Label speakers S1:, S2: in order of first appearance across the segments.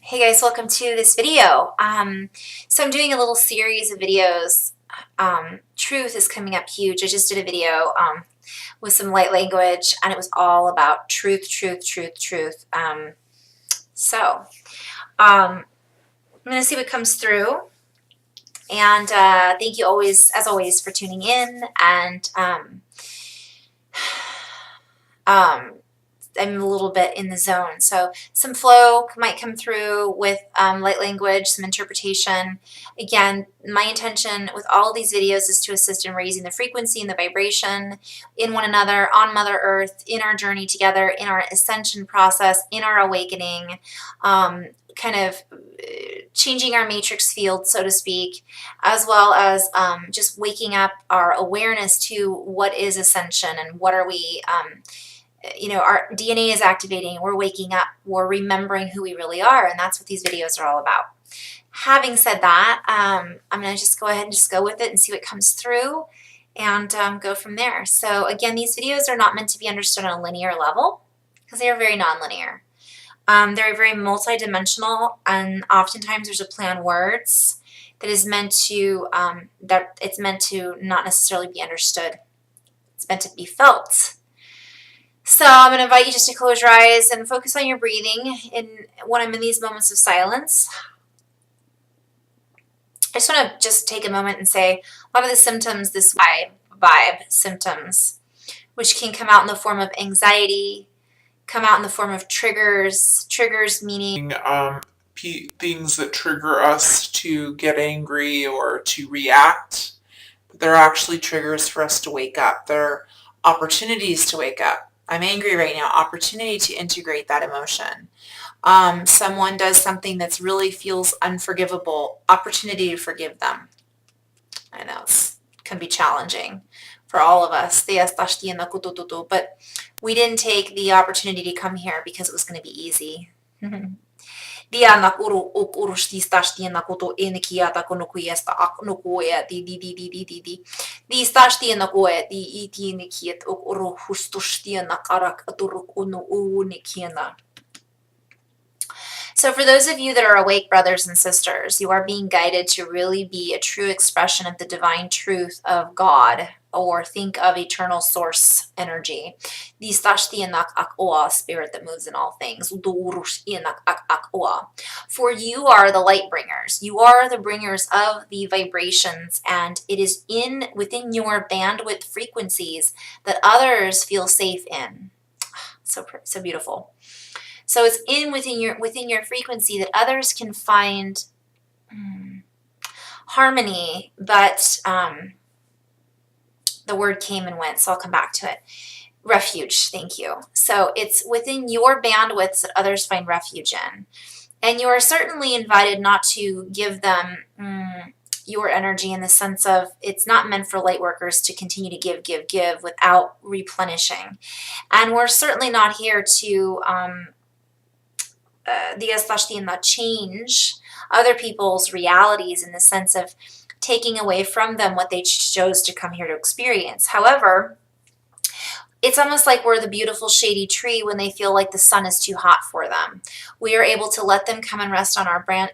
S1: Hey guys, welcome to this video. So I'm doing a little series of videos. Truth is coming up huge. I just did a video with some light language, and it was all about truth, truth, truth, truth. I'm going to see what comes through. And thank you always, as always, for tuning in. And I'm a little bit in the zone. So some flow might come through with light language, some interpretation. Again, my intention with all of these videos is to assist in raising the frequency and the vibration in one another, on Mother Earth, in our journey together, in our ascension process, in our awakening, kind of changing our matrix field, so to speak, as well as just waking up our awareness to what is ascension and what are we our DNA is activating, we're waking up, we're remembering who we really are, and that's what these videos are all about. Having said that, I'm going to just go ahead and just go with it and see what comes through and go from there. So again, these videos are not meant to be understood on a linear level because they are very non-linear. They're very multi-dimensional, and oftentimes there's a play on words that is meant to, it's meant to not necessarily be understood. It's meant to be felt. So I'm going to invite you just to close your eyes and focus on your breathing when I'm in these moments of silence. I just want to just take a moment and say a lot of the symptoms, this vibe symptoms, which can come out in the form of anxiety, come out in the form of triggers meaning
S2: things that trigger us to get angry or to react. But they're actually triggers for us to wake up. They're opportunities to wake up. I'm angry right now. Opportunity to integrate that emotion. Someone does something that really feels unforgivable. Opportunity to forgive them. I know it can be challenging for all of us. But we didn't take the opportunity to come here because it was going to be easy. So for those of you that are awake, brothers and sisters, you are being guided to really be a true expression of the divine truth of God, or think of eternal source energy. The spirit that moves in all things. For you are the light bringers. You are the bringers of the vibrations, and it is within your bandwidth frequencies that others feel safe in. So beautiful. So it's within your frequency that others can find harmony, but the word came and went, so I'll come back to it. Refuge, thank you. So it's within your bandwidths that others find refuge in. And you are certainly invited not to give them your energy, in the sense of it's not meant for light workers to continue to give without replenishing. And we're certainly not here to change other people's realities, in the sense of taking away from them what they chose to come here to experience. However, it's almost like we're the beautiful shady tree when they feel like the sun is too hot for them. We are able to let them come and rest on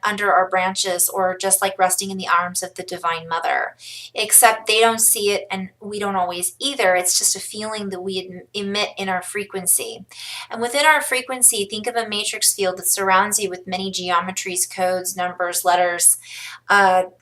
S2: under our branches, or just like resting in the arms of the Divine Mother. Except they don't see it, and we don't always either. It's just a feeling that we emit in our frequency. And within our frequency, think of a matrix field that surrounds you with many geometries, codes, numbers, letters,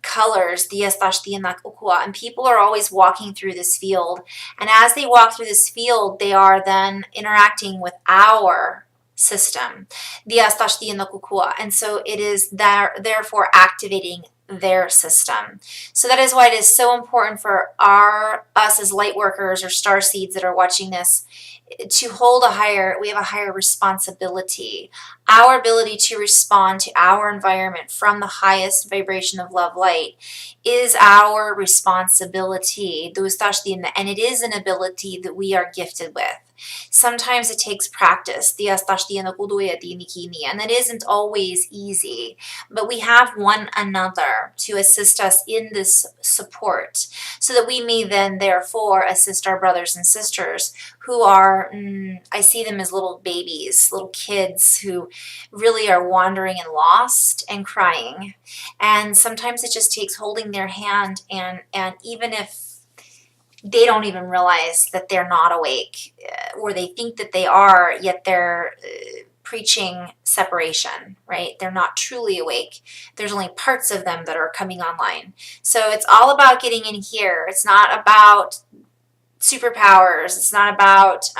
S2: colors, and people are always walking through this field. And as they walk through this field, they are then interacting with our system, and so it is therefore activating their system. So that is why it is so important for us as light workers or starseeds that are watching this to hold we have a higher responsibility. Our ability to respond to our environment from the highest vibration of love light is our responsibility. And it is an ability that we are gifted with.
S1: Sometimes it takes practice. And it isn't always easy. But we have one another to assist us in this support so that we may then therefore assist our brothers and sisters who are, I see them as little babies, little kids who really are wandering and lost and crying. And sometimes it just takes holding their hand, and even if they don't even realize that they're not awake, or they think that they are, yet they're preaching separation, right? They're not truly awake. There's only parts of them that are coming online. So it's all about getting in here. It's not about superpowers. It's not about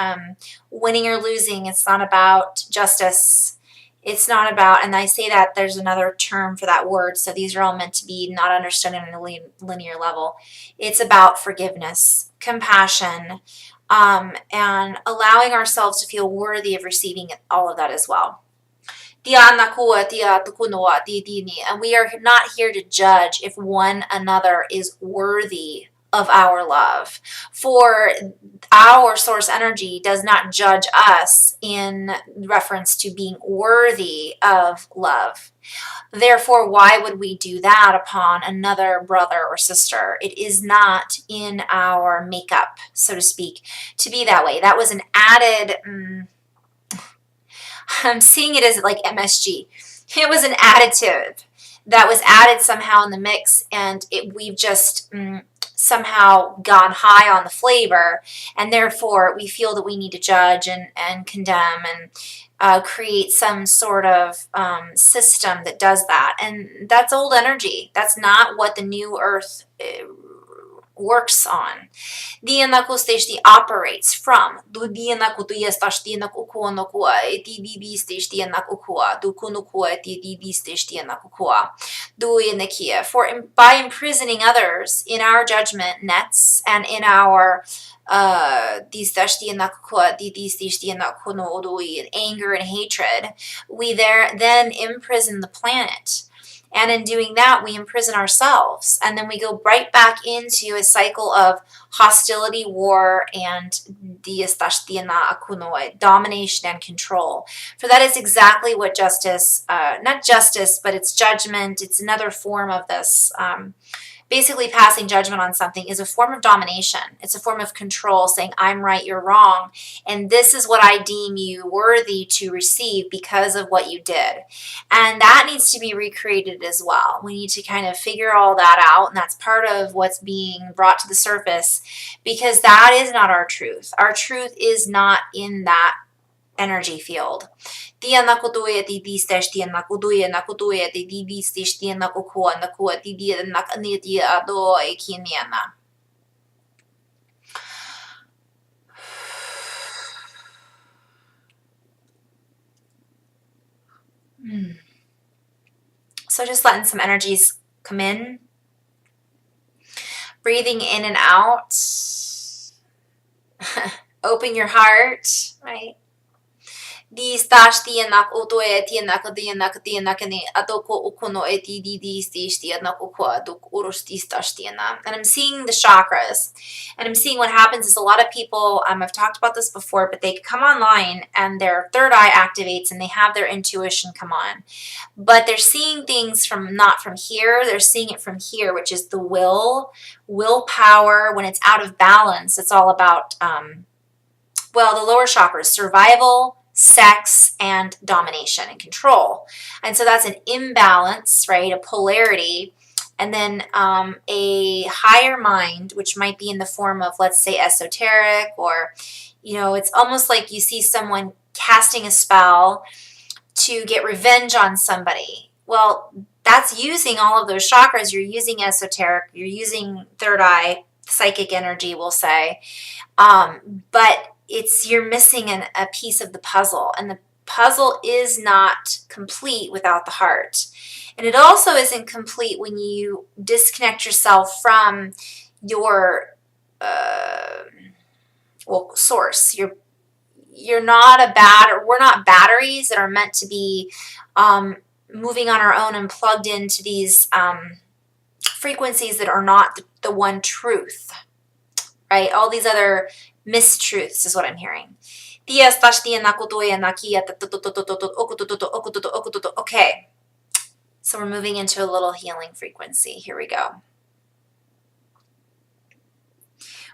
S1: winning or losing. It's not about justice. It's not about, and I say that there's another term for that word, so these are all meant to be not understood on a linear level. It's about forgiveness, compassion, and allowing ourselves to feel worthy of receiving all of that as well. And we are not here to judge if one another is worthy of our love. For our source energy does not judge us in reference to being worthy of love. Therefore, why would we do that upon another brother or sister? It is not in our makeup, so to speak, to be that way. That was an added, I'm seeing it as like MSG. It was an additive that was added somehow in the mix, and we've just somehow gone high on the flavor, and therefore we feel that we need to judge and condemn and create some sort of system that does that. And that's old energy. That's not what the new earth works on. Operates from. For by imprisoning others in our judgment nets and in our anger and hatred, we then imprison the planet. And in doing that, we imprison ourselves. And then we go right back into a cycle of hostility, war, and domination and control. For that is exactly what justice, not justice, but it's judgment. It's another form of this. Basically, passing judgment on something is a form of domination. It's a form of control, saying, I'm right, you're wrong, and this is what I deem you worthy to receive because of what you did. And that needs to be recreated as well. We need to kind of figure all that out, and that's part of what's being brought to the surface, because that is not our truth. Our truth is not in that energy field. So just letting some energies come in, breathing in and out. Open your heart, right? And I'm seeing the chakras, and I'm seeing what happens is a lot of people, I've talked about this before, but they come online and their third eye activates and they have their intuition come on, but they're seeing things not from here, they're seeing it from here, which is the willpower. When it's out of balance, it's all about the lower chakras: survival, sex, and domination and control. And so that's an imbalance, right? A polarity. And then a higher mind, which might be in the form of, let's say, esoteric, or, it's almost like you see someone casting a spell to get revenge on somebody. Well, that's using all of those chakras. You're using esoteric, you're using third eye, psychic energy, we'll say. But you're missing a piece of the puzzle, and the puzzle is not complete without the heart. And it also isn't complete when you disconnect yourself from your source. You're not we're not batteries that are meant to be moving on our own and plugged into these frequencies that are not the one truth, right? All these other mistruths is what I'm hearing. Okay, so we're moving into a little healing frequency. Here we go.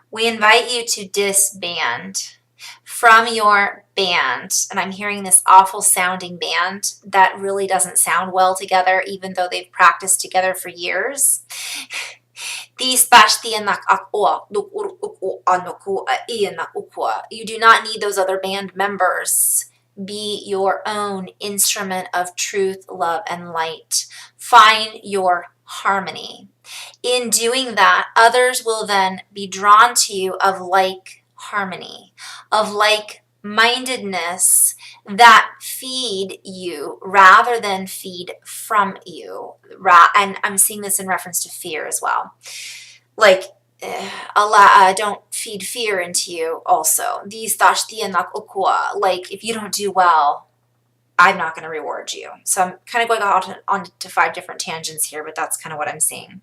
S1: We invite you to disband from your band, and I'm hearing this awful sounding band that really doesn't sound well together, even though they've practiced together for years. You do not need those other band members. Be your own instrument of truth, love, and light. Find your harmony. In doing that, others will then be drawn to you of like harmony, of like mindedness that feed you rather than feed from you. And I'm seeing this in reference to fear as well. Like, don't feed fear into you also. Like, if you don't do well, I'm not going to reward you. So I'm kind of going on to 5 different tangents here, but that's kind of what I'm seeing.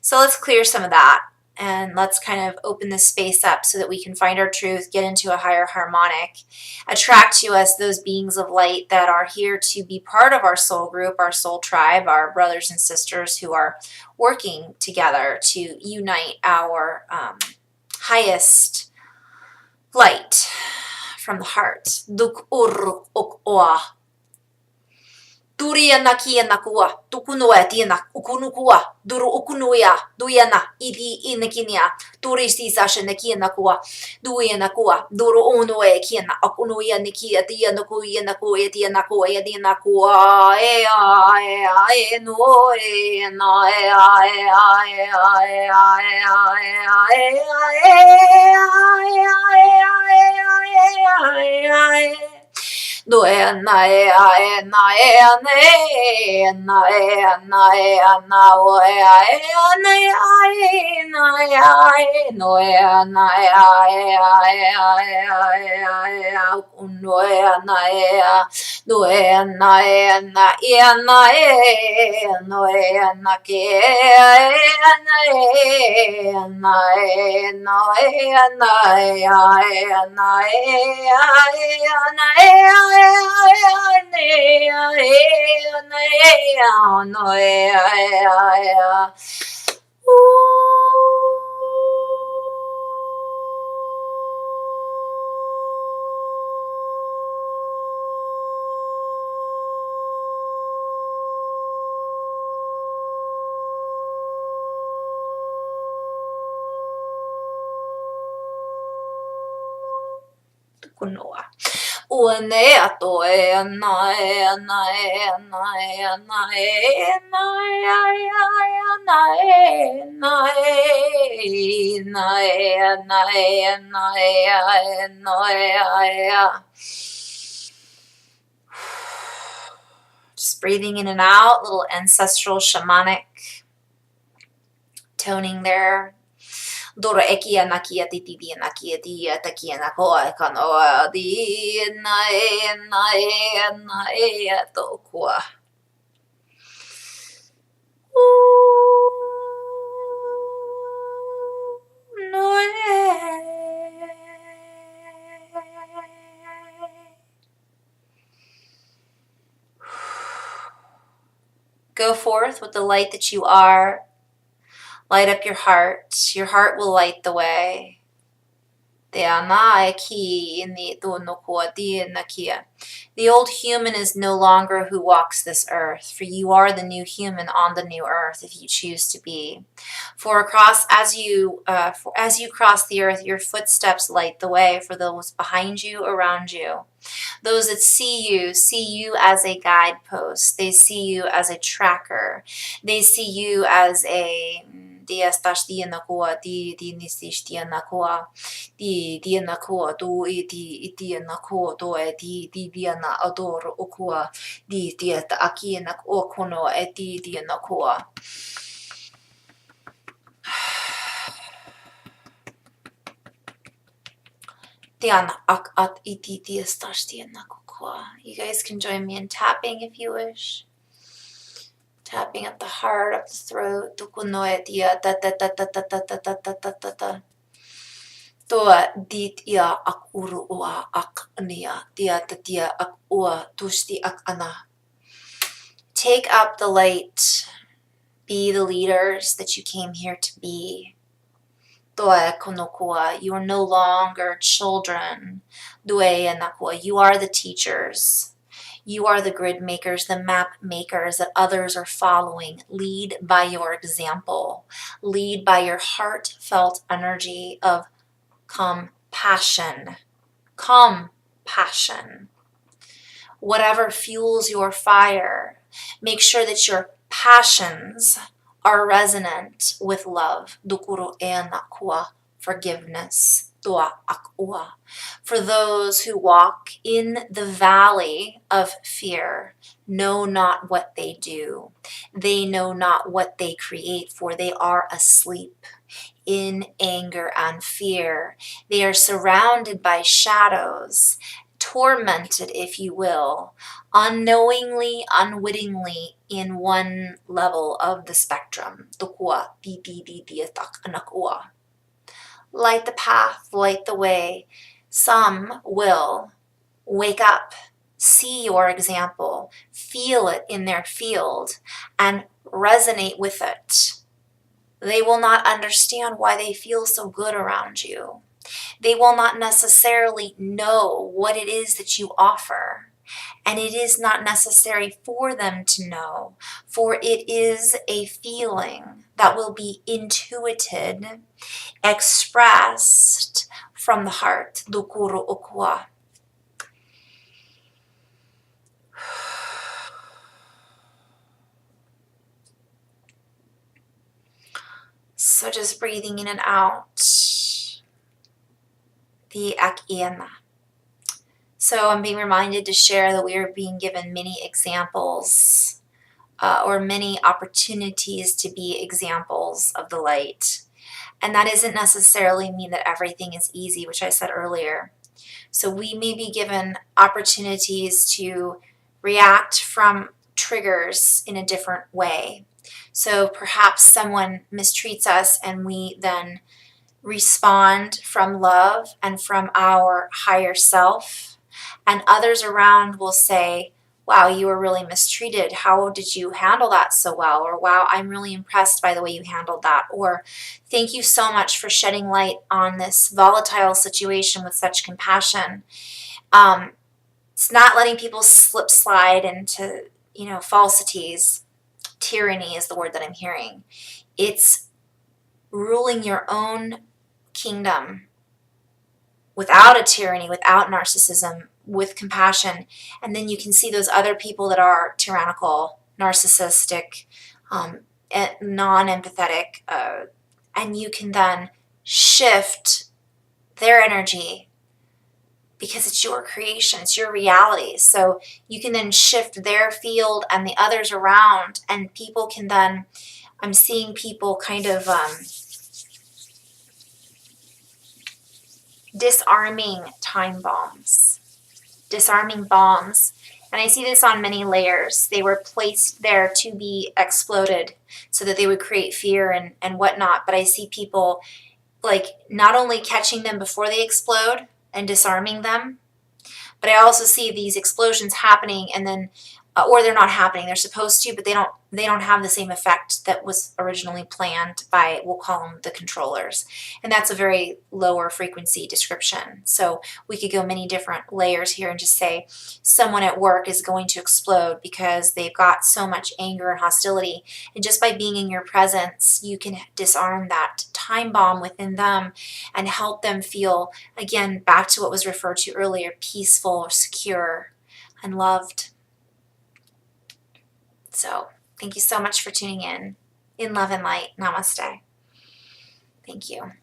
S1: So let's clear some of that, and let's kind of open this space up so that we can find our truth, get into a higher harmonic, attract to us those beings of light that are here to be part of our soul group, our soul tribe, our brothers and sisters who are working together to unite our highest light from the heart. Duriana kiana kua, tukunoa tiana, ukunukua, duru ukunuya, duyana, idi inakinia, turisti sasha nakiana kua, duyana kua, duru unoe kiana, akunuya nikia, tiana kuya nakuya, tiana kuya, tiana kua, no, no, Kunoa. Just breathing in and out, little ancestral shamanic toning there. Dora ekia nakia titi nakia dia takia nakoa kanoa di nae tokua. Go forth with the light that you are. Light up your heart. Your heart will light the way. The old human is no longer who walks this earth, for you are the new human on the new earth if you choose to be. For as you cross the earth, your footsteps light the way for those behind you, around you. Those that see you as a guidepost. They see you as a tracker. They see you as a di nakua di nisish di nakua di nakua do di nakua do di na ador okua di ta aki nak okono di nakua. You guys can join me in tapping if you wish. Tapping up the heart, up the throat.
S2: Toa dit ia ak uru ua ak nia dia tatia ak ua tushti ak ana. Take up the light. Be the leaders that you came here to be. Toa konokua. You are no longer children. Due anakua. You are the teachers. You are the grid makers, the map makers that others are following. Lead by your example. Lead by your heartfelt energy of compassion. Compassion. Whatever fuels your fire, make sure that your passions are resonant with love. Dukuro e nakua. Forgiveness. Tua akua. For those who walk in the valley of fear, know not what they do. They know not what they create, for they are asleep in anger and fear. They are surrounded by shadows, tormented, if you will, unknowingly, unwittingly in one level of the spectrum. Light the path, light the way. Some will wake up, see your example, feel it in their field, and resonate with it. They will not understand why they feel so good around you. They will not necessarily know what it is that you offer. And it is not necessary for them to know, for it is a feeling that will be intuited, expressed from the heart. Dukuru okua. So just breathing in and out. The akiana. So I'm being reminded to share that we are being given many examples or many opportunities to be examples of the light. And that doesn't necessarily mean that everything is easy, which I said earlier. So we may be given opportunities to react from triggers in a different way. So perhaps someone mistreats us and we then respond from love and from our higher self. And others around will say, wow, you were really mistreated. How did you handle that so well? Or wow, I'm really impressed by the way you handled that. Or thank you so much for shedding light on this volatile situation with such compassion. It's not letting people slip slide into, falsities. Tyranny is the word that I'm hearing. It's ruling your own kingdom without a tyranny, without narcissism, with compassion. And then you can see those other people that are tyrannical, narcissistic, non-empathetic, and you can then shift their energy because it's your creation, it's your reality. So you can then shift their field and the others around, and people can then, I'm seeing people kind of disarming time bombs, disarming bombs. And I see this on many layers. They were placed there to be exploded so that they would create fear and whatnot. But I see people like not only catching them before they explode and disarming them, but I also see these explosions happening and then, or they're not happening. They're supposed to, but they don't have the same effect that was originally planned by, we'll call them the controllers. And that's a very lower frequency description. So we could go many different layers here and just say someone at work is going to explode because they've got so much anger and hostility. And just by being in your presence, you can disarm that time bomb within them and help them feel, again, back to what was referred to earlier, peaceful, secure, and loved. So thank you so much for tuning in. In love and light. Namaste. Thank you.